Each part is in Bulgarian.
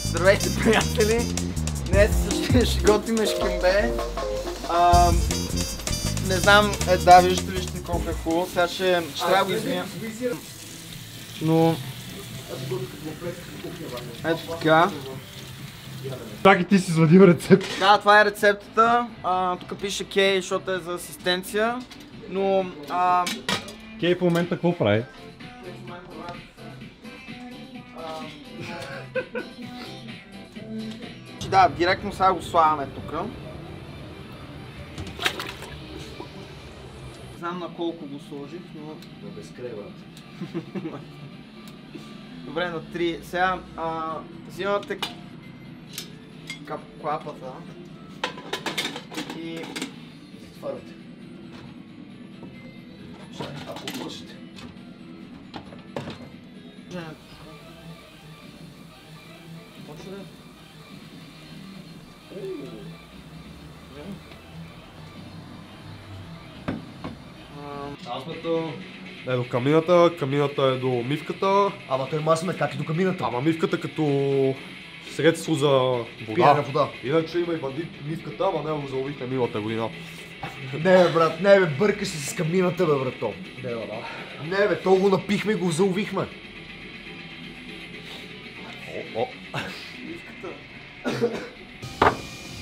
Здравейте, приятели! Днес ще готвим шкембе. Не знам, да, виждате колко е хубаво. Сега ще трябва да го измия. Но... ето така. Так и ти си извадил рецепт. Да, това е рецептата. Тук пише Кей, защото е за асистенция. Но... Кей в момента какво прави? Да, директно сега го слагаме тук. Не знам на колко го сложих, но... Да безкрева. Добре, на 3. Сега взимате клапата и... Затваряте. Ако пушите. Почва да? Масмето е до камината, камината е до мивката. Ама той масме как и до камината. Ама мивката като средство за Пиене вода. Иначе има и бандит мивката, ама не го заловихме миналата година. Не бе брат, не бе, бъркаш се с камината бе брато. Не бе, то го напихме и го заловихме.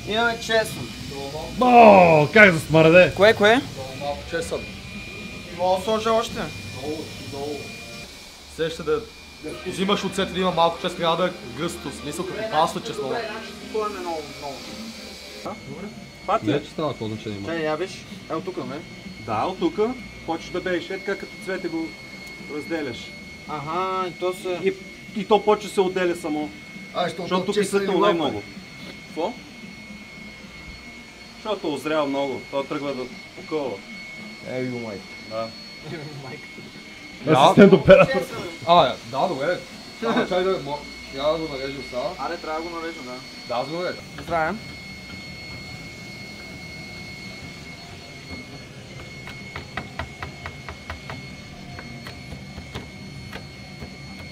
Имаме чесън. О, как за смърде? Кое? Малко чесън. Мога да сложа още. Много. Сеща да взимаш оцет, да има малко чест, трябва да е гъсто, смисъл като паста чесно. Пълне много. Не, че става какво значение има. Чай, я виж. Ето тук, ме. Да, от тук почваш да бееш, така като цвете го разделяш. Ага, и то се... И то почва се отделя само. Защото тук изсътнало най-много. Какво? Защото озрява много, то тръгва да покълва. Ей, майка. Да. Асистент оператор. Да, добре. Само чай да... Трябва да го нарежем сега. Аре, трябва да го нарежа, да. Да, аз го нарежа. Здраве.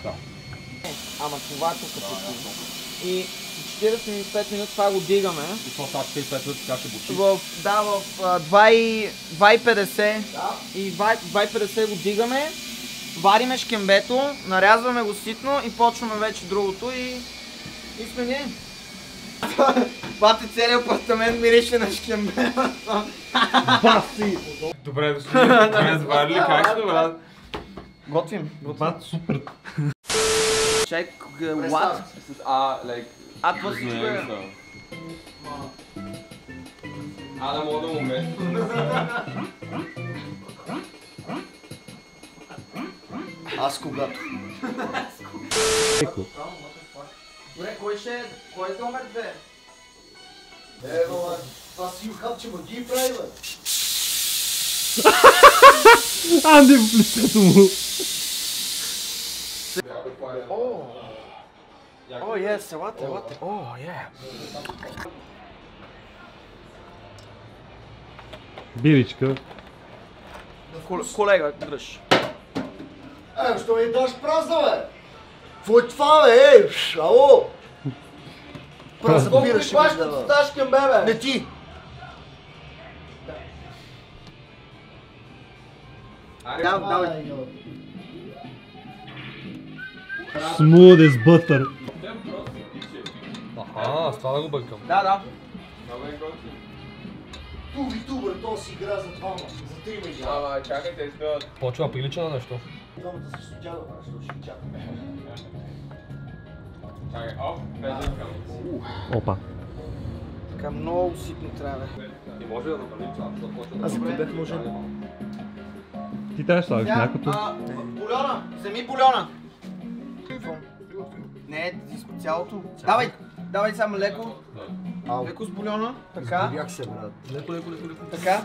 Да. Ама това тук като и 45 минути това го дигаме. И това сега 45 минути така ще бучи. В 2,50 и 2,50 го дигаме, вариме шкембето, нарязваме го ситно и почваме вече другото и сме ние. Бате, целият апартамент мирише на шкембе. Баси! Добре дошли, добре заварили, как сте, брат? Готвим. Бат, супер. Чек, what? Like, Това всичко е. да мога да му ме. Аз когато. Добре, кой е номер 2? Това си юхапче магии прави бе. Анди в лицето му. О, yes, елате. О, yeah. Биричка. Колега, дръж. Що ми даш празна бе? Какво е това бе? Ало! Празна бира ще ми дава. Ташкем, бебе. Не ти! Давай. Smooth as butter. Аха, с това да го бъркам. Да. Ту, брато си игра за двама. За трима игра. Чакайте, изпеват. Почва прилича на нещо. Двамата се студява, защото ще чакаме. Чакай, оп, влезем към. Опа. Така много ситно трябва. И може да намалим това, защото почва Аз за теб може. Ти трябваше да слагаш млякото. Бульона, вземи бульона. Не, цялото. Давай само леко. Леко с бульона. Така. Сборях се, брат. Леко. Така.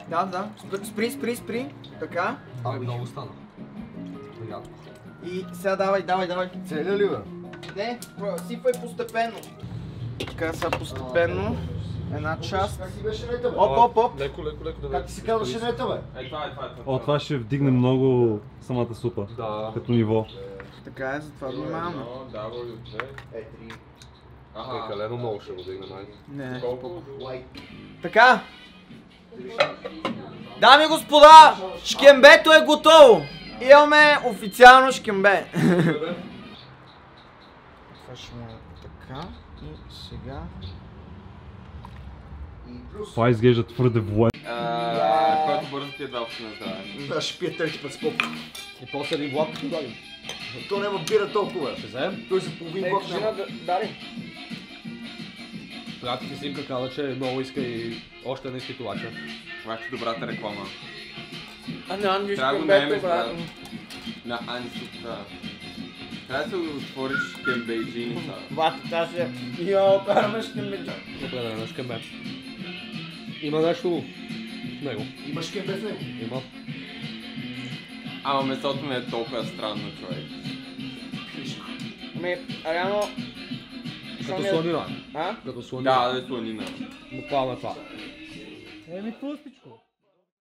Да. Спри. Така. много стана. И сега давай. Целя ли бе? Не, сипвай постепенно. Така сега постепенно. една част. Как ти беше нета, бе? Оп. Леко да Как ти се казваше нета, бе? Това е. О, това ще вдигне много самата супа. Да. Като ниво. Така е, затова внимаваме. W2. Ага. Прекалено много ще го дигне май. Не. Колко? Така. Дами и господа, шкембето е готово. Имаме официално шкембе. Това ще му така и сега. Това изглежда твърде военно. Който бързо ти е дал на здраве. Да, ще пие трети път спок. И после един влак ще дадим. То няма бира толкова. Ще вземем. Той за половин блок няма. Дари. Приятелки Симка каза, че много иска и още една изпитувача. Това е добрата реклама. А не, Анди Трябва да го шкембето, наемеш, брат. брат. На Ансука. Трябва да се отвориш кембейджиница. Бати, тази е. Йо, караме шкембето. Определено шкембе. Има нещо в него. Имаш кембе в него. Има. Ама месото ми е толкова странно, човек. Ами, реално... Като слонина. А? Като слонина. Да, да е слонина. Буквално е това. Еми, пуспичко.